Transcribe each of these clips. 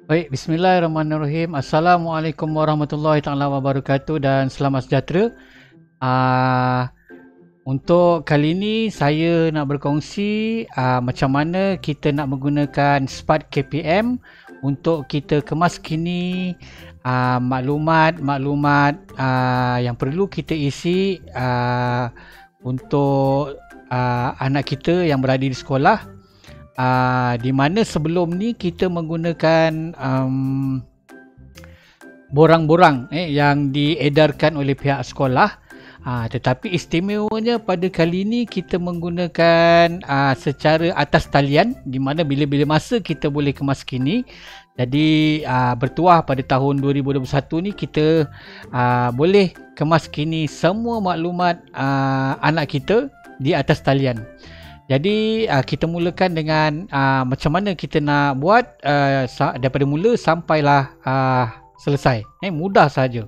Baik, bismillahirrahmanirrahim. Assalamualaikum warahmatullahi taala wabarakatuh dan selamat sejahtera. Ah, untuk kali ini saya nak berkongsi macam mana kita nak menggunakan Spark KPM untuk kita kemaskini maklumat-maklumat yang perlu kita isi untuk anak kita yang berada di sekolah. Di mana sebelum ni kita menggunakan borang-borang yang diedarkan oleh pihak sekolah, tetapi istimewanya pada kali ini kita menggunakan secara atas talian, di mana bila-bila masa kita boleh kemaskini. Jadi bertuah pada tahun 2021 ni kita boleh kemaskini semua maklumat anak kita di atas talian. Jadi kita mulakan dengan macam mana kita nak buat daripada mula sampailah selesai. Mudah saja.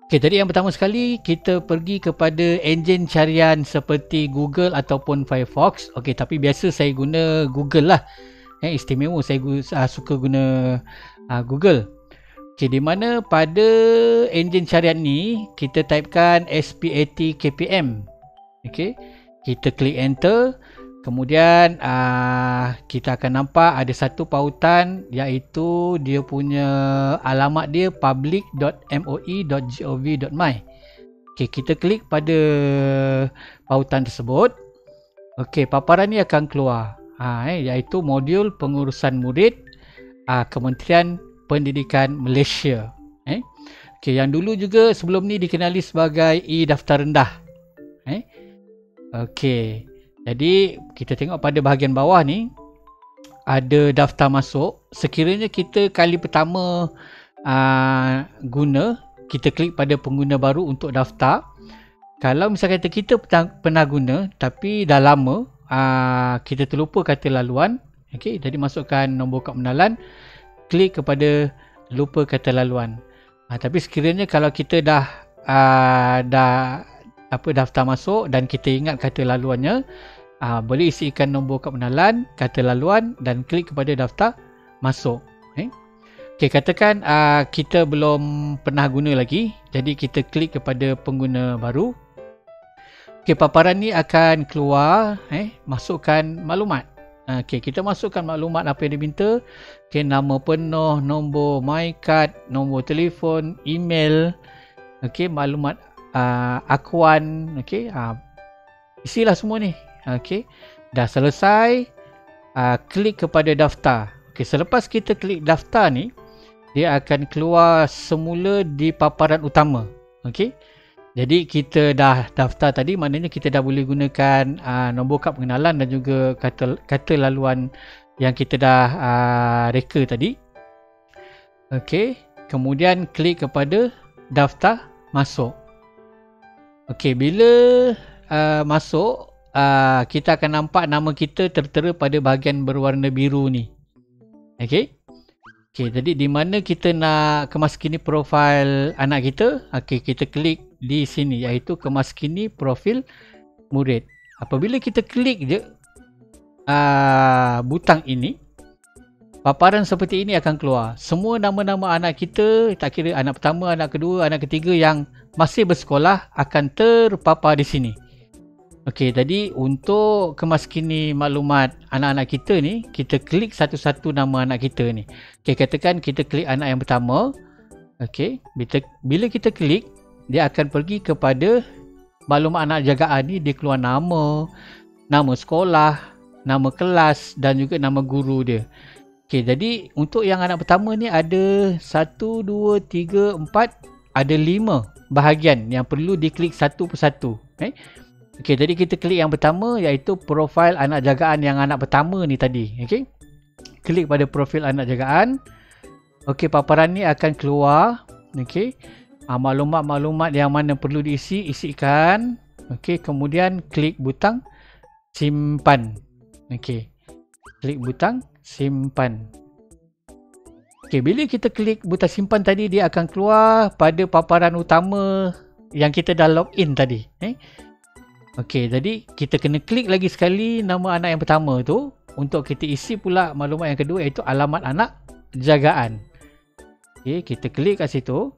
Okey, jadi yang pertama sekali kita pergi kepada enjin carian seperti Google ataupun Firefox. Okey, tapi biasa saya guna Google lah. Istimewa saya suka guna Google. Okey, di mana pada enjin carian ni kita typekan SPAT KPM. Okey. Kita klik enter, kemudian kita akan nampak ada satu pautan iaitu dia punya alamat dia public.moi.gov.my. Okey, kita klik pada pautan tersebut. Okey, paparan ni akan keluar iaitu modul pengurusan murid Kementerian Pendidikan Malaysia. Okey, yang dulu juga sebelum ni dikenali sebagai e-daftar rendah. Okey, jadi kita tengok pada bahagian bawah ni ada daftar masuk. Sekiranya kita kali pertama guna, kita klik pada pengguna baru untuk daftar. Kalau misalkan kita pernah guna tapi dah lama, kita terlupa kata laluan. Okey, jadi masukkan nombor kad pengenalan, klik kepada lupa kata laluan. Tapi sekiranya kalau kita dah daftar masuk dan kita ingat kata laluannya, boleh isikan nombor kad pengenalan, kata laluan dan klik kepada daftar masuk. Okey, katakan kita belum pernah guna lagi, jadi kita klik kepada pengguna baru. Okey, paparan ni akan keluar, masukkan maklumat. Okey, kita masukkan maklumat apa yang diminta. Okey, nama penuh, nombor MyCard, nombor telefon, email, okey, maklumat akuan, okey, isilah semua ni. Okey, dah selesai, klik kepada daftar. Okey, selepas kita klik daftar ni, dia akan keluar semula di paparan utama. Okey, jadi kita dah daftar tadi, maknanya kita dah boleh gunakan nombor kad pengenalan dan juga kata laluan yang kita dah reka tadi. Okey, kemudian klik kepada daftar masuk. Okey, bila masuk, kita akan nampak nama kita tertera pada bahagian berwarna biru ni. Okey. Okey, jadi di mana kita nak kemaskini profil anak kita? Okey, kita klik di sini iaitu kemaskini profil murid. Apabila kita klik je butang ini, paparan seperti ini akan keluar. Semua nama-nama anak kita, tak kira anak pertama, anak kedua, anak ketiga yang masih bersekolah akan terpapar di sini. Okey, jadi untuk kemaskini maklumat anak-anak kita ni, kita klik satu-satu nama anak kita ni. Okey, katakan kita klik anak yang pertama. Okey, bila kita klik, dia akan pergi kepada maklumat anak jagaan ni. Dia keluar nama, nama sekolah, nama kelas dan juga nama guru dia. Okey, jadi untuk yang anak pertama ni ada 1, 2, 3, 4, ada 5 bahagian yang perlu diklik satu persatu. Okey, jadi kita klik yang pertama iaitu profil anak jagaan yang anak pertama ni tadi. Okey, klik pada profil anak jagaan. Okey, paparan ni akan keluar. Okey, maklumat-maklumat yang mana perlu isikan. Okey, kemudian klik butang simpan. Okey, klik butang simpan. Okey, bila kita klik butang simpan tadi, dia akan keluar pada paparan utama yang kita dah login tadi. Okey, jadi kita kena klik lagi sekali nama anak yang pertama tu untuk kita isi pula maklumat yang kedua iaitu alamat anak jagaan. Okey, kita klik kat situ.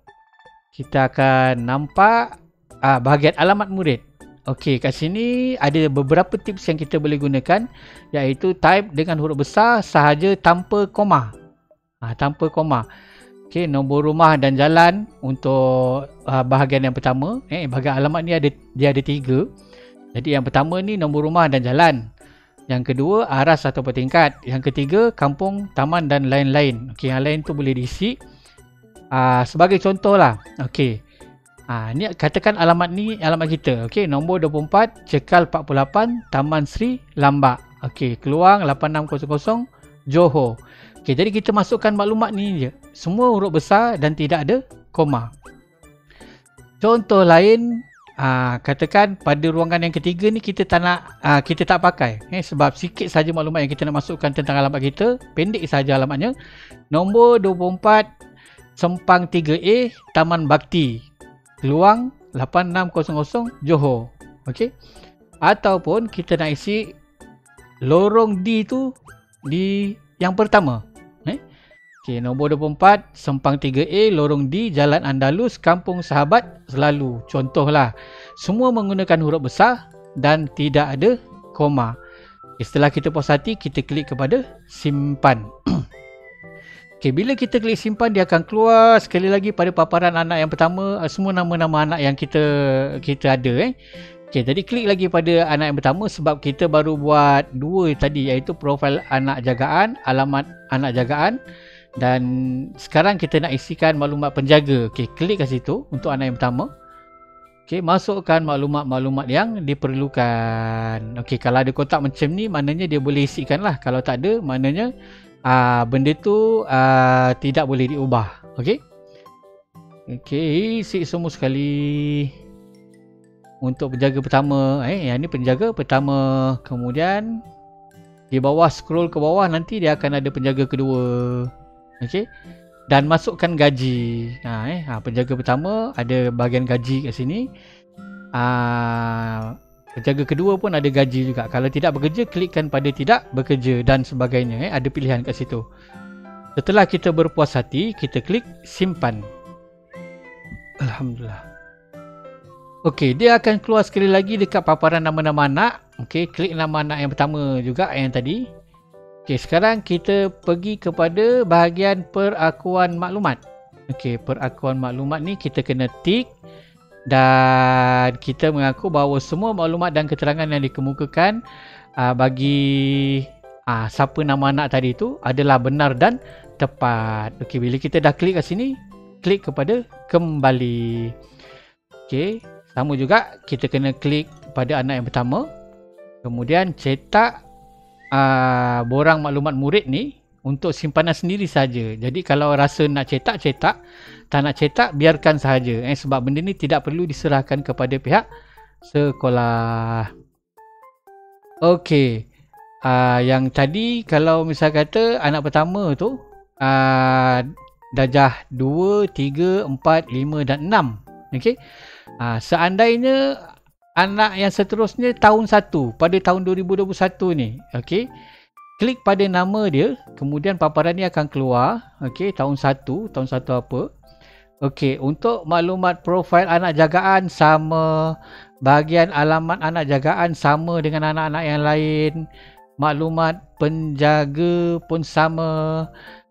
Kita akan nampak bahagian alamat murid. Okey, kat sini ada beberapa tips yang kita boleh gunakan, iaitu type dengan huruf besar sahaja tanpa koma. Tanpa koma. Okey, nombor rumah dan jalan untuk bahagian yang pertama. Bahagian alamat ni dia ada 3. Jadi yang pertama ni nombor rumah dan jalan. Yang kedua aras atau tingkat. Yang ketiga kampung, taman dan lain-lain. Okey, yang lain tu boleh diisi. Sebagai contoh lah. Okey. Ni katakan alamat ni alamat kita. Okey, nombor 24 Cekal 48 Taman Sri Lambak. Okey, Keluang 8600 Johor. Okey, jadi kita masukkan maklumat ni je. Semua huruf besar dan tidak ada koma. Contoh lain, katakan pada ruangan yang ketiga ni kita tak nak, kita tak pakai. Sebab sikit saja maklumat yang kita nak masukkan tentang alamat kita. Pendek saja alamatnya. Nombor 24 Sempang 3A Taman Bakti, Keluang 8600 Johor. Okey. Ataupun kita nak isi lorong D tu di yang pertama. Okey, nombor 24 Sempang 3A lorong D Jalan Andalus Kampung Sahabat Selalu. Contohlah. Semua menggunakan huruf besar dan tidak ada koma. Setelah kita puas hati, kita klik kepada simpan. Okay, bila kita klik simpan, dia akan keluar sekali lagi pada paparan anak yang pertama, semua nama-nama anak yang kita ada. Okay, jadi klik lagi pada anak yang pertama sebab kita baru buat 2 tadi, iaitu profil anak jagaan, alamat anak jagaan, dan sekarang kita nak isikan maklumat penjaga. Okay, klik kat situ untuk anak yang pertama. Okay, masukkan maklumat-maklumat yang diperlukan. Okay, kalau ada kotak macam ni, maknanya dia boleh isikan lah. Kalau tak ada, maknanya benda tu tidak boleh diubah. Okey. Okey, isi semua sekali. Untuk penjaga pertama, yang ni penjaga pertama. Kemudian di bawah, scroll ke bawah, nanti dia akan ada penjaga kedua. Okey. Dan masukkan gaji. Penjaga pertama ada bahagian gaji kat sini. Penjaga kedua pun ada gaji juga. Kalau tidak bekerja, klikkan pada tidak bekerja dan sebagainya. Ada pilihan kat situ. Setelah kita berpuas hati, kita klik simpan. Alhamdulillah. Okey, dia akan keluar sekali lagi dekat paparan nama-nama anak. Okey, klik nama anak yang pertama juga yang tadi. Okey, sekarang kita pergi kepada bahagian perakuan maklumat. Okey, perakuan maklumat ni kita kena tik. Dan kita mengaku bahawa semua maklumat dan keterangan yang dikemukakan bagi siapa nama anak tadi itu adalah benar dan tepat. Okey, bila kita dah klik kat sini, klik kepada kembali. Okey, sama juga kita kena klik pada anak yang pertama. Kemudian cetak borang maklumat murid ni untuk simpanan sendiri saja. Jadi kalau rasa nak cetak, cetak. Tak nak cetak, biarkan sahaja. Sebab benda ni tidak perlu diserahkan kepada pihak sekolah. Okey. Yang tadi kalau misal kata anak pertama tu darjah 2, 3, 4, 5 dan 6. Okey. Seandainya anak yang seterusnya tahun 1 pada tahun 2021 ni. Okey. Klik pada nama dia, kemudian paparan ni akan keluar. Okey, tahun 1 apa? Okey, untuk maklumat profil anak jagaan sama, bahagian alamat anak jagaan sama dengan anak-anak yang lain, maklumat penjaga pun sama.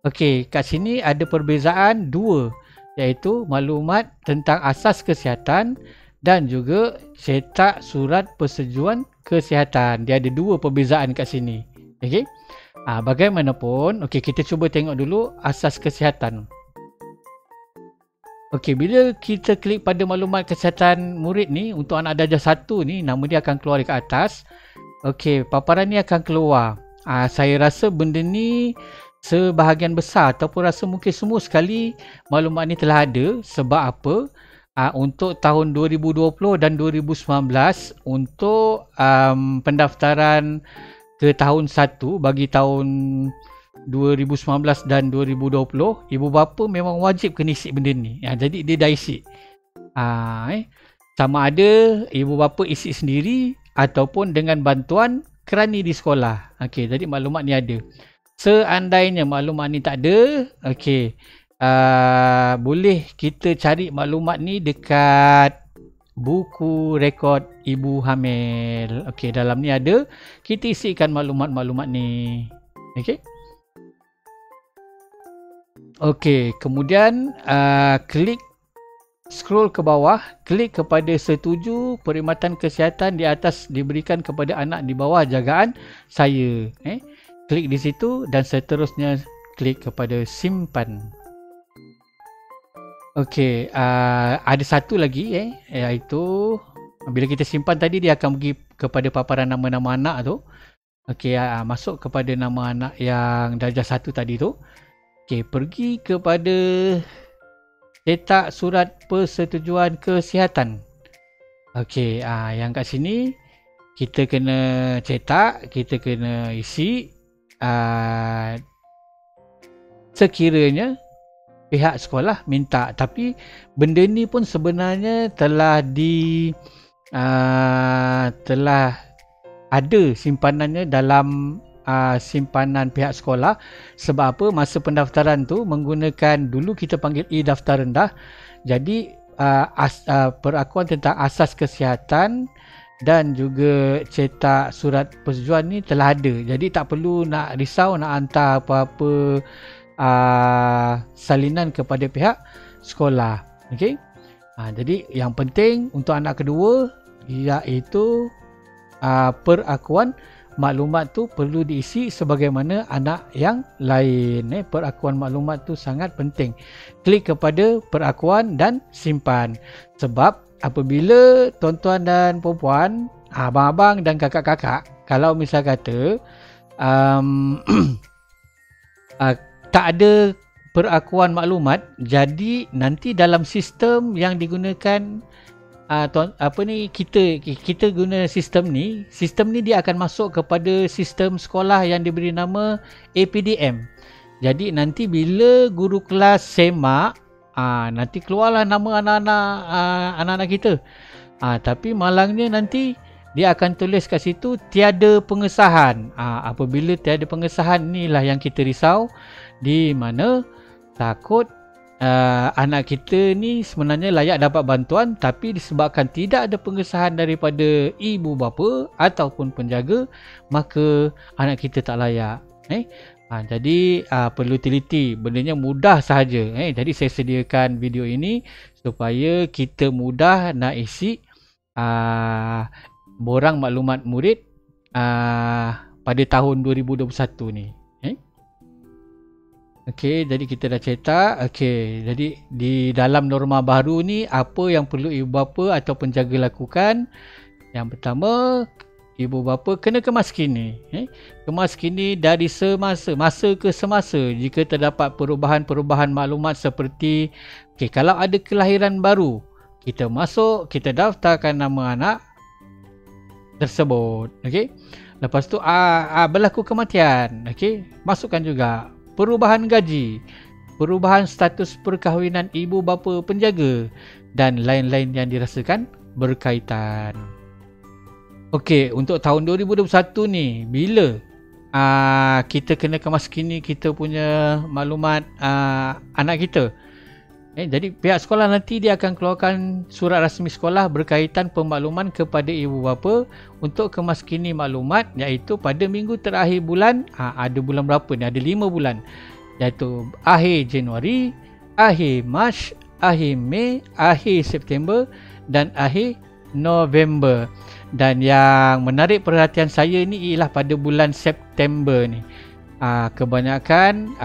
Okey, kat sini ada perbezaan 2, iaitu maklumat tentang asas kesihatan dan juga cetak surat persetujuan kesihatan. Dia ada 2 perbezaan kat sini. Okey. Bagaimanapun, okey, kita cuba tengok dulu asas kesihatan. Okey, bila kita klik pada maklumat kesihatan murid ni, untuk anak darjah 1 ni, nama dia akan keluar dekat atas. Okey, paparan ni akan keluar. Saya rasa benda ni sebahagian besar ataupun rasa mungkin semua sekali maklumat ni telah ada. Sebab apa? Untuk tahun 2020 dan 2019, untuk pendaftaran ke tahun 1 bagi tahun 2019 dan 2020, ibu bapa memang wajib kena isi benda ni. Jadi dia dah isi. Sama ada ibu bapa isi sendiri ataupun dengan bantuan kerani di sekolah. Okey, jadi maklumat ni ada. Seandainya maklumat ni tak ada, okey, boleh kita cari maklumat ni dekat buku rekod ibu hamil. Okey, dalam ni ada, kita isikan maklumat-maklumat ni. Okey. Okey, kemudian klik scroll ke bawah, klik kepada setuju perkhidmatan kesihatan di atas diberikan kepada anak di bawah jagaan saya. Klik di situ dan seterusnya klik kepada simpan. Okey, ada satu lagi iaitu bila kita simpan tadi dia akan pergi kepada paparan nama-nama anak tu. Okey, masuk kepada nama anak yang darjah 1 tadi tu. Okey, pergi kepada cetak surat persetujuan kesihatan. Okey, yang kat sini kita kena cetak, kita kena isi sekiranya pihak sekolah minta, tapi benda ni pun sebenarnya telah ada simpanannya dalam simpanan pihak sekolah. Sebab apa? Masa pendaftaran tu menggunakan, dulu kita panggil e-daftar rendah. Jadi perakuan tentang asas kesihatan dan juga cetak surat persetujuan ni telah ada. Jadi tak perlu nak risau nak hantar apa-apa salinan kepada pihak sekolah. Okey. Jadi yang penting untuk anak kedua iaitu perakuan maklumat tu perlu diisi sebagaimana anak yang lain. Perakuan maklumat tu sangat penting. Klik kepada perakuan dan simpan. Sebab apabila tuan-tuan dan puan-puan, abang-abang dan kakak-kakak, kalau misal kata tak ada perakuan maklumat, jadi nanti dalam sistem yang digunakan kita guna sistem ni dia akan masuk kepada sistem sekolah yang diberi nama APDM. Jadi nanti bila guru kelas semak, nanti keluarlah nama anak-anak kita. Tapi malangnya nanti dia akan tulis kat situ tiada pengesahan. Apabila tiada pengesahan, inilah yang kita risau, di mana takut anak kita ni sebenarnya layak dapat bantuan, tapi disebabkan tidak ada pengesahan daripada ibu bapa ataupun penjaga, maka anak kita tak layak. Jadi perlu teliti, bendanya mudah sahaja. Jadi saya sediakan video ini supaya kita mudah nak isi borang maklumat murid pada tahun 2021 ni. Okey, jadi kita dah cetak. Okey, jadi di dalam norma baru ni apa yang perlu ibu bapa atau penjaga lakukan? Yang pertama, ibu bapa kena kemaskini. Kemaskini dari masa ke semasa. Jika terdapat perubahan-perubahan maklumat seperti kalau ada kelahiran baru, kita masuk, kita daftarkan nama anak tersebut. Okey. Lepas tu berlaku kematian. Okey, masukkan juga perubahan gaji, perubahan status perkahwinan ibu bapa penjaga dan lain-lain yang dirasakan berkaitan. Okey, untuk tahun 2021 ni, bila kita kena kemaskini kita punya maklumat anak kita. Jadi pihak sekolah nanti dia akan keluarkan surat rasmi sekolah berkaitan pemakluman kepada ibu bapa untuk kemaskini maklumat, iaitu pada minggu terakhir bulan. Ada bulan berapa ni? Ada 5 bulan, iaitu akhir Januari, akhir Mac, akhir Mei, akhir September dan akhir November. Dan yang menarik perhatian saya ni ialah pada bulan September ni. Kebanyakan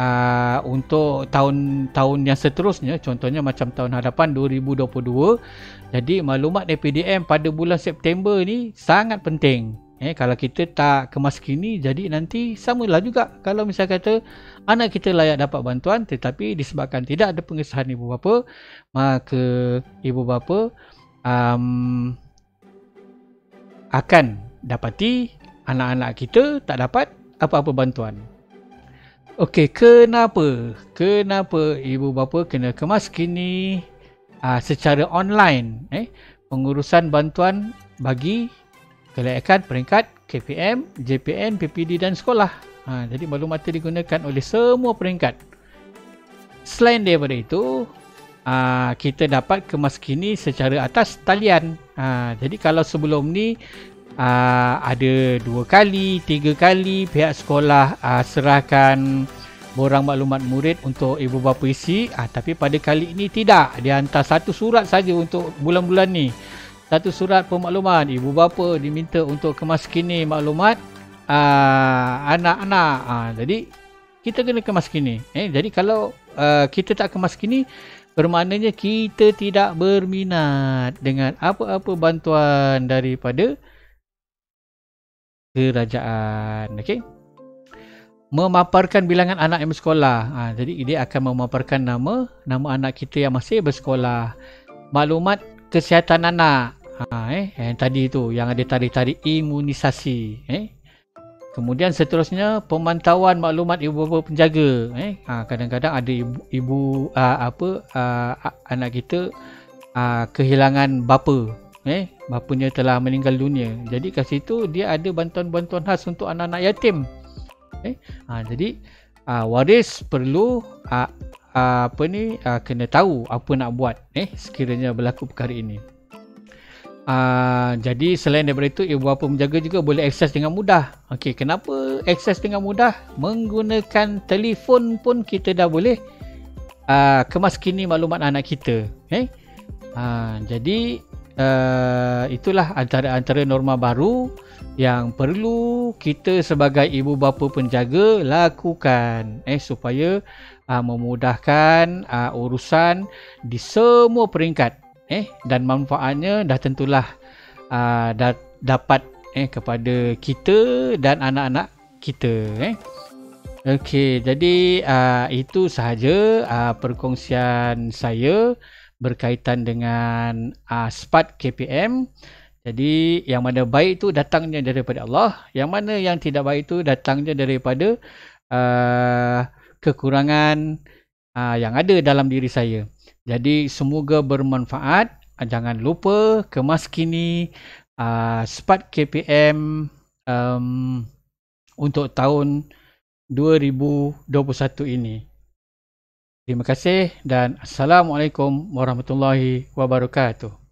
untuk tahun-tahun yang seterusnya, contohnya macam tahun hadapan 2022, jadi maklumat APDM pada bulan September ni sangat penting. Kalau kita tak kemaskini, jadi nanti samalah juga kalau misal kata anak kita layak dapat bantuan tetapi disebabkan tidak ada pengesahan ibu bapa, maka ibu bapa akan dapati anak-anak kita tak dapat apa-apa bantuan. Okey, kenapa ibu bapa kena kemaskini secara online pengurusan bantuan bagi kelayakan peringkat KPM, JPN, PPD dan sekolah. Jadi maklumat itu digunakan oleh semua peringkat. Selain daripada itu, kita dapat kemas kini secara atas talian. Jadi kalau sebelum ni ada 2 kali, 3 kali pihak sekolah serahkan borang maklumat murid untuk ibu bapa isi, tapi pada kali ini tidak. Dia hantar satu surat saja untuk bulan-bulan ni. Satu surat pemakluman, ibu bapa diminta untuk kemas kini maklumat anak-anak. Jadi kita kena kemas kini. Jadi kalau kita tak kemas kini, bermaknanya kita tidak berminat dengan apa-apa bantuan daripada kerajaan. Okey. Memaparkan bilangan anak yang bersekolah. Jadi dia akan memaparkan nama anak kita yang masih bersekolah. Maklumat kesihatan anak. Yang tadi tu yang ada tarikh-tarikh imunisasi. Kemudian seterusnya pemantauan maklumat ibu bapa penjaga. Kadang-kadang ada ibu anak kita kehilangan bapa. Bapanya telah meninggal dunia. Jadi kat situ dia ada bantuan-bantuan khas untuk anak-anak yatim. Jadi waris perlu kena tahu apa nak buat sekiranya berlaku perkara ini. Jadi selain daripada itu, ibu bapa penjaga juga boleh akses dengan mudah. Okey, kenapa akses dengan mudah? Menggunakan telefon pun kita dah boleh kemas kini maklumat anak kita. Jadi itulah antara norma baru yang perlu kita sebagai ibu bapa penjaga lakukan supaya memudahkan urusan di semua peringkat, dan manfaatnya dah tentulah dapat kepada kita dan anak-anak kita. Okey, jadi itu sahaja perkongsian saya berkaitan dengan SPAT KPM. Jadi yang mana baik itu datangnya daripada Allah, yang mana yang tidak baik itu datangnya daripada kekurangan yang ada dalam diri saya. Jadi semoga bermanfaat. Jangan lupa kemas kini SPAT KPM untuk tahun 2021 ini. Terima kasih dan Assalamualaikum warahmatullahi wabarakatuh.